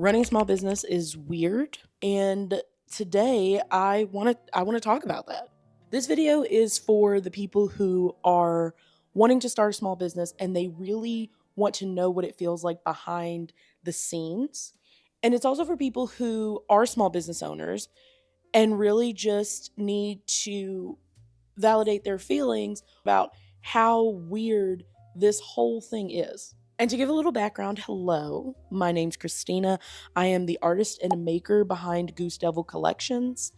Running a small business is weird, and today I want to talk about that. This video is for the people who are wanting to start a small business and they really want to know what it feels like behind the scenes. And it's also for people who are small business owners and really just need to validate their feelings about how weird this whole thing is. And to give a little background, hello, my name's Christina. I am the artist and maker behind Goose Devil Collections.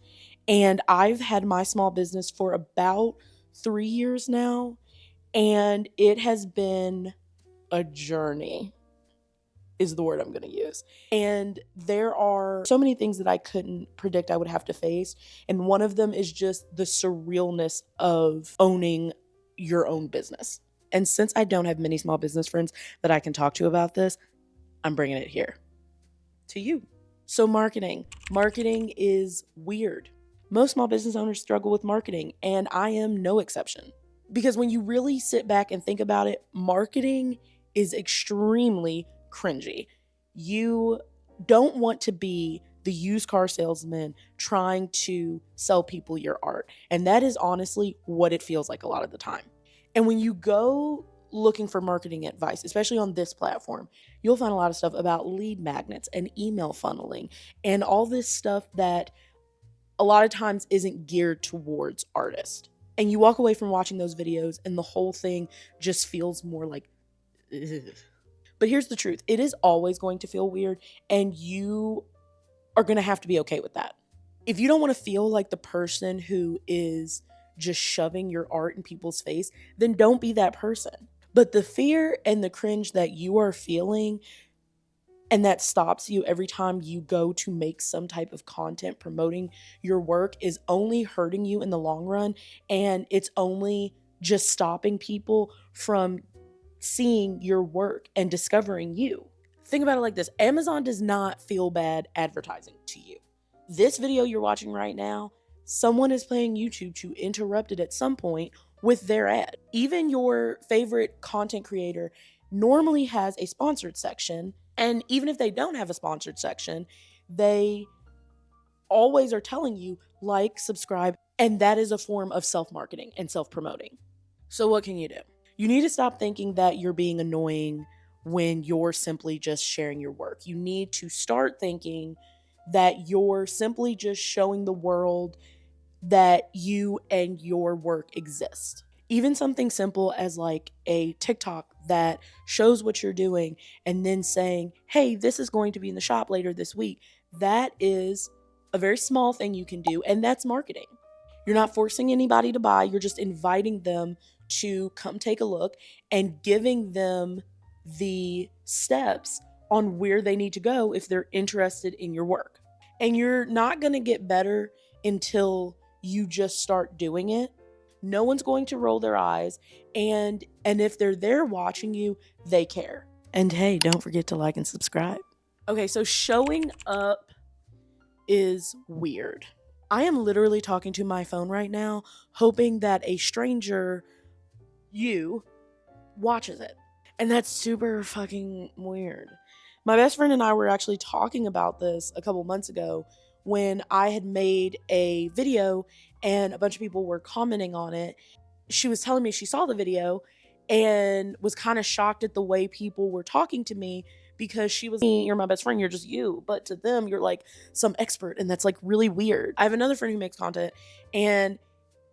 And I've had my small business for about 3 years now. And it has been a journey, is the word I'm going to use. And there are so many things that I couldn't predict I would have to face. And one of them is just the surrealness of owning your own business. And since I don't have many small business friends that I can talk to about this, I'm bringing it here to you. So marketing is weird. Most small business owners struggle with marketing, and I am no exception. Because when you really sit back and think about it, marketing is extremely cringy. You don't want to be the used car salesman trying to sell people your art. And that is honestly what it feels like a lot of the time. And when you go looking for marketing advice, especially on this platform, you'll find a lot of stuff about lead magnets and email funneling and all this stuff that a lot of times isn't geared towards artists. And you walk away from watching those videos and the whole thing just feels more like, ugh. But here's the truth. It is always going to feel weird, and you are going to have to be okay with that. If you don't want to feel like the person who is just shoving your art in people's face, then don't be that person. But the fear and the cringe that you are feeling and that stops you every time you go to make some type of content promoting your work is only hurting you in the long run, and it's only just stopping people from seeing your work and discovering you. Think about it like this. Amazon does not feel bad advertising to you. This video you're watching right now, someone is playing YouTube to interrupt it at some point with their ad. Even your favorite content creator normally has a sponsored section. And even if they don't have a sponsored section, they always are telling you like, subscribe, and that is a form of self-marketing and self-promoting. So what can you do? You need to stop thinking that you're being annoying when you're simply just sharing your work. You need to start thinking that you're simply just showing the world that you and your work exist. Even something simple as like a TikTok that shows what you're doing and then saying, hey, this is going to be in the shop later this week. That is a very small thing you can do, and that's marketing. You're not forcing anybody to buy. You're just inviting them to come take a look and giving them the steps on where they need to go if they're interested in your work. And you're not going to get better until you just start doing it. No one's going to roll their eyes, and if they're there watching you, they care. And hey, don't forget to like and subscribe. Okay, so showing up is weird. I am literally talking to my phone right now, hoping that a stranger, you, watches it. And that's super fucking weird. My best friend and I were actually talking about this a couple months ago when I had made a video and a bunch of people were commenting on it. She was telling me she saw the video and was kind of shocked at the way people were talking to me because she was, you're my best friend, you're just you. But to them, you're like some expert, and that's like really weird. I have another friend who makes content, and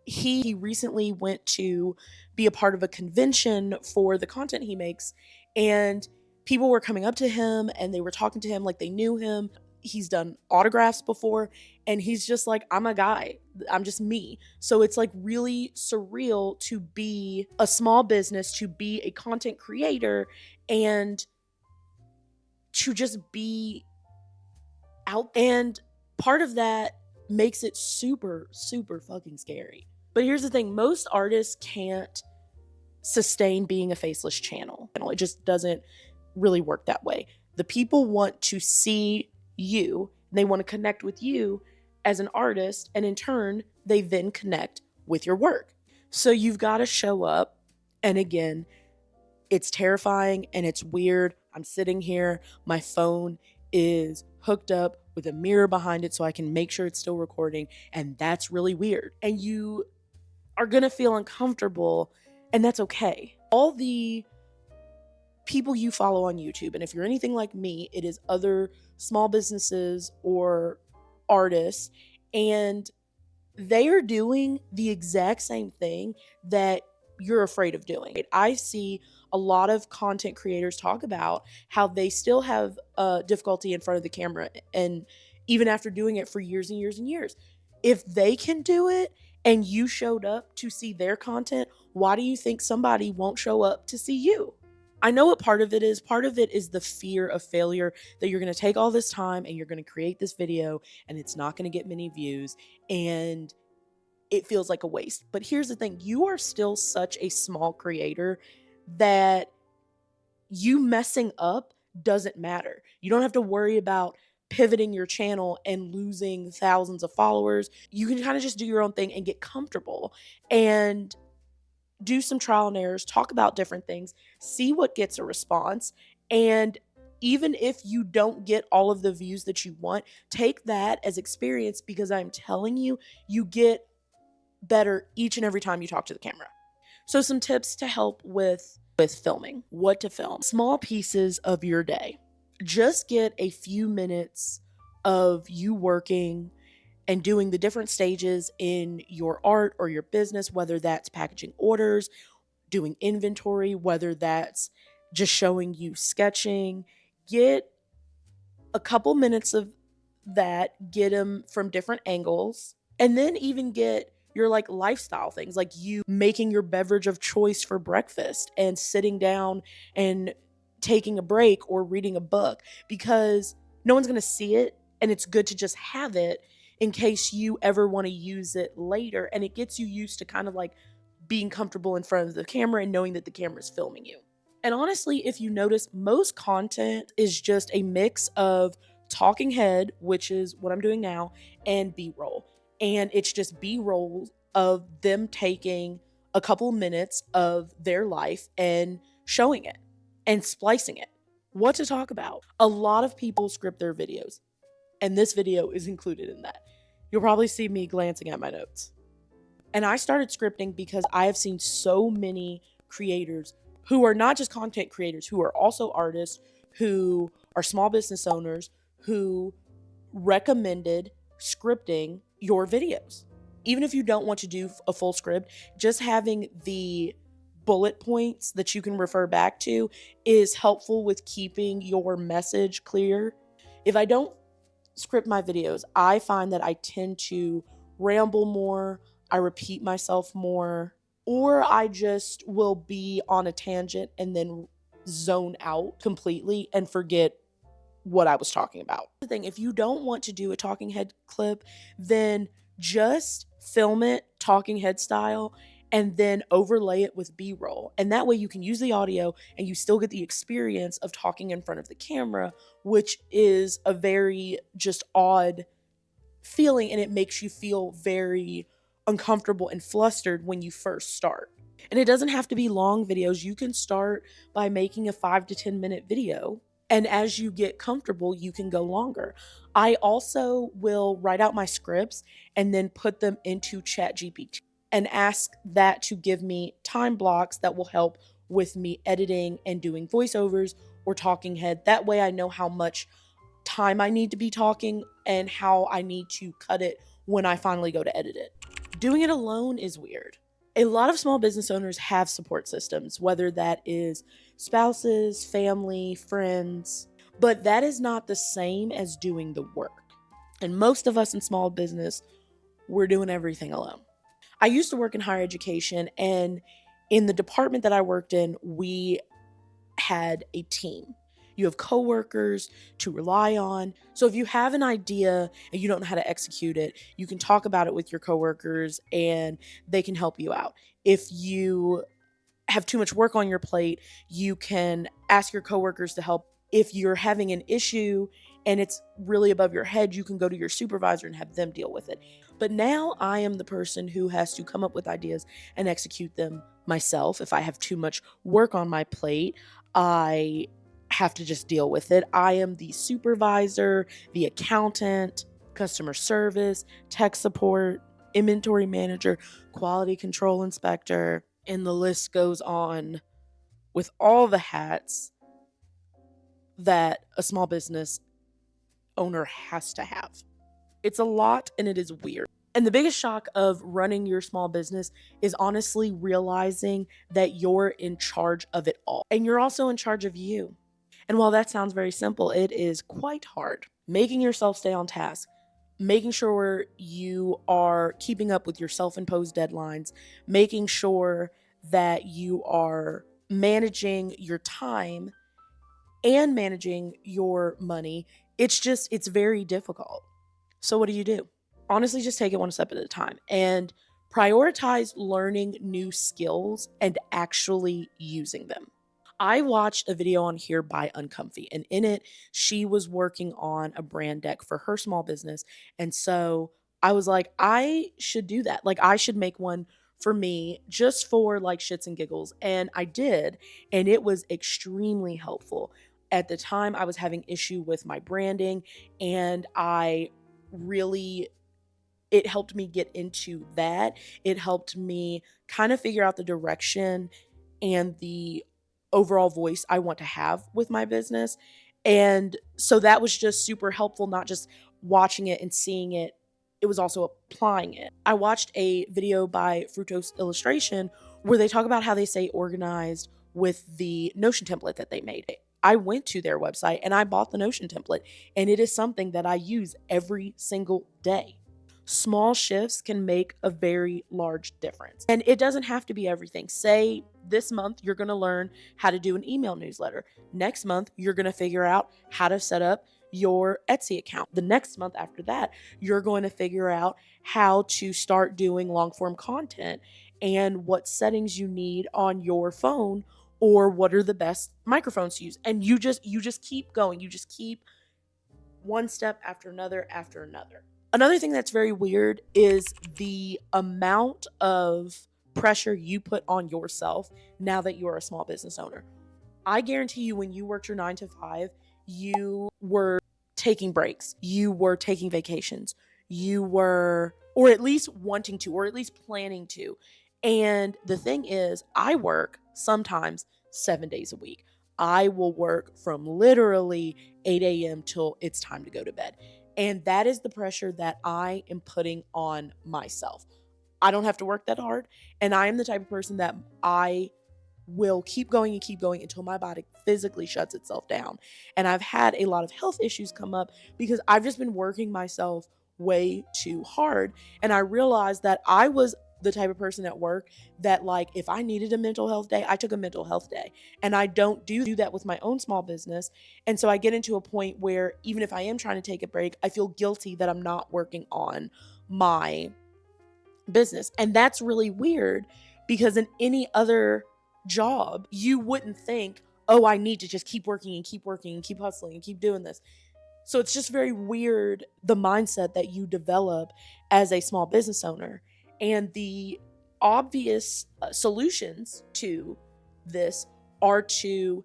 he recently went to be a part of a convention for the content he makes, and people were coming up to him and they were talking to him like they knew him. He's done autographs before, and he's just like, I'm a guy, I'm just me. So it's like really surreal to be a small business, to be a content creator, and to just be out. And part of that makes it super, super fucking scary. But here's the thing, most artists can't sustain being a faceless channel. It just doesn't really work that way. The people want to see you, and they want to connect with you as an artist, and in turn, they then connect with your work. So you've got to show up, and again, it's terrifying and it's weird. I'm sitting here, my phone is hooked up with a mirror behind it so I can make sure it's still recording. And that's really weird. And you are going to feel uncomfortable, and that's okay. All the people you follow on YouTube, and if you're anything like me, it is other small businesses or artists, and they are doing the exact same thing that you're afraid of doing. I see a lot of content creators talk about how they still have difficulty in front of the camera, and even after doing it for years and years and years. If they can do it and you showed up to see their content, why do you think somebody won't show up to see you? I know what part of it is. Part of it is the fear of failure, that you're going to take all this time and you're going to create this video and it's not going to get many views and it feels like a waste. But here's the thing, you are still such a small creator that you messing up doesn't matter. You don't have to worry about pivoting your channel and losing thousands of followers. You can kind of just do your own thing and get comfortable and do some trial and errors, talk about different things, see what gets a response. And even if you don't get all of the views that you want, take that as experience, because I'm telling you, you get better each and every time you talk to the camera. So some tips to help with filming. What to film. Small pieces of your day. Just get a few minutes of you working and doing the different stages in your art or your business, whether that's packaging orders, doing inventory, whether that's just showing you sketching. Get a couple minutes of that, get them from different angles, and then even get your like lifestyle things, like you making your beverage of choice for breakfast and sitting down and taking a break or reading a book, because no one's going to see it, and it's good to just have it in case you ever want to use it later. And it gets you used to kind of like being comfortable in front of the camera and knowing that the camera is filming you. And honestly, if you notice, most content is just a mix of talking head, which is what I'm doing now, and B-roll. And it's just B-roll of them taking a couple minutes of their life and showing it and splicing it. What to talk about? A lot of people script their videos, and this video is included in that. You'll probably see me glancing at my notes. And I started scripting because I have seen so many creators who are not just content creators, who are also artists, who are small business owners, who recommended scripting your videos. Even if you don't want to do a full script, just having the bullet points that you can refer back to is helpful with keeping your message clear. If I don't script my videos, I find that I tend to ramble more, I repeat myself more, or I just will be on a tangent and then zone out completely and forget what I was talking about. The thing, if you don't want to do a talking head clip, then just film it talking head style and then overlay it with B-roll. And that way you can use the audio and you still get the experience of talking in front of the camera, which is a very just odd feeling, and it makes you feel very uncomfortable and flustered when you first start. And it doesn't have to be long videos. You can start by making a 5 to 10 minute video, and as you get comfortable, you can go longer. I also will write out my scripts and then put them into ChatGPT and ask that to give me time blocks that will help with me editing and doing voiceovers or talking head. That way I know how much time I need to be talking and how I need to cut it when I finally go to edit it. Doing it alone is weird. A lot of small business owners have support systems, whether that is spouses, family, friends, but that is not the same as doing the work. And most of us in small business, we're doing everything alone. I used to work in higher education, and in the department that I worked in, we had a team. You have coworkers to rely on. So if you have an idea and you don't know how to execute it, you can talk about it with your coworkers and they can help you out. If you have too much work on your plate, you can ask your coworkers to help. If you're having an issue and it's really above your head, you can go to your supervisor and have them deal with it. But now I am the person who has to come up with ideas and execute them myself. If I have too much work on my plate, I have to just deal with it. I am the supervisor, the accountant, customer service, tech support, inventory manager, quality control inspector, and the list goes on with all the hats that a small business owner has to have. It's a lot and it is weird. And the biggest shock of running your small business is honestly realizing that you're in charge of it all. And you're also in charge of you. And while that sounds very simple, it is quite hard. Making yourself stay on task, making sure you are keeping up with your self imposed deadlines, making sure that you are managing your time and managing your money. It's very difficult. So, what do? Honestly, just take it one step at a time and prioritize learning new skills and actually using them. I watched a video on here by Uncomfy, and in it, she was working on a brand deck for her small business. And so I was like, I should do that. Like, I should make one for me just for like shits and giggles. And I did, and it was extremely helpful. At the time, I was having issue with my branding, and really it helped me get into that. It helped me kind of figure out the direction and the overall voice I want to have with my business. And so that was just super helpful, not just watching it and seeing it, it was also applying it. I watched a video by Fructose Illustration where they talk about how they say organized with the Notion template that they made. I went to their website and I bought the Notion template, and it is something that I use every single day. Small shifts can make a very large difference. And it doesn't have to be everything. Say this month you're going to learn how to do an email newsletter. Next month you're going to figure out how to set up your Etsy account. The next month after that, you're going to figure out how to start doing long form content and what settings you need on your phone, or what are the best microphones to use. And you just keep going. You just keep one step after another after another. Another thing that's very weird is the amount of pressure you put on yourself now that you are a small business owner. I guarantee you, when you worked your 9 to 5, you were taking breaks, you were taking vacations, you were, or at least wanting to, or at least planning to. And the thing is, I work sometimes 7 days a week. I will work from literally 8 a.m. till it's time to go to bed. And that is the pressure that I am putting on myself. I don't have to work that hard. And I am the type of person that I will keep going and keep going until my body physically shuts itself down. And I've had a lot of health issues come up because I've just been working myself way too hard. And I realized that I was the type of person at work that, like, if I needed a mental health day, I took a mental health day. And I don't do that with my own small business. And so I get into a point where even if I am trying to take a break, I feel guilty that I'm not working on my business. And that's really weird because in any other job, you wouldn't think, oh, I need to just keep working and keep working and keep hustling and keep doing this. So it's just very weird, the mindset that you develop as a small business owner. And the obvious solutions to this are to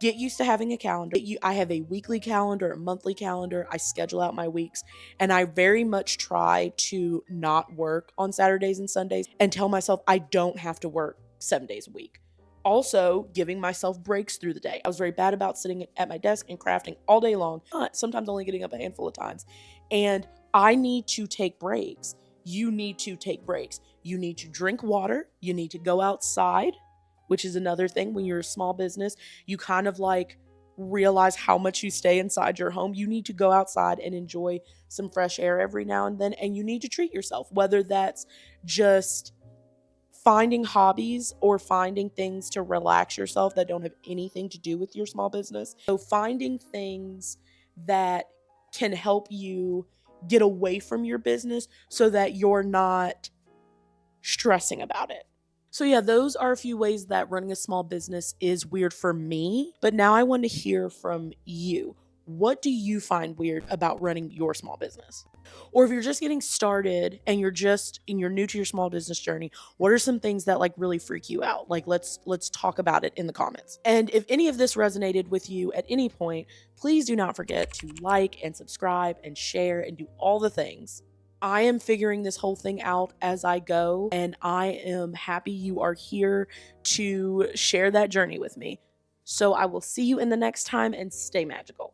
get used to having a calendar. I have a weekly calendar, a monthly calendar. I schedule out my weeks, and I very much try to not work on Saturdays and Sundays and tell myself I don't have to work 7 days a week. Also, giving myself breaks through the day. I was very bad about sitting at my desk and crafting all day long, sometimes only getting up a handful of times. And I need to take breaks. You need to take breaks. You need to drink water. You need to go outside, which is another thing. When you're a small business, you kind of like realize how much you stay inside your home. You need to go outside and enjoy some fresh air every now and then. And you need to treat yourself, whether that's just finding hobbies or finding things to relax yourself that don't have anything to do with your small business. So finding things that can help you get away from your business so that you're not stressing about it. So yeah, those are a few ways that running a small business is weird for me. But now I want to hear from you. What do you find weird about running your small business? Or if you're just getting started and you're new to your small business journey, what are some things that like really freak you out? Like let's talk about it in the comments. And if any of this resonated with you at any point, please do not forget to like and subscribe and share and do all the things. I am figuring this whole thing out as I go, and I am happy you are here to share that journey with me. So I will see you in the next time, and stay magical.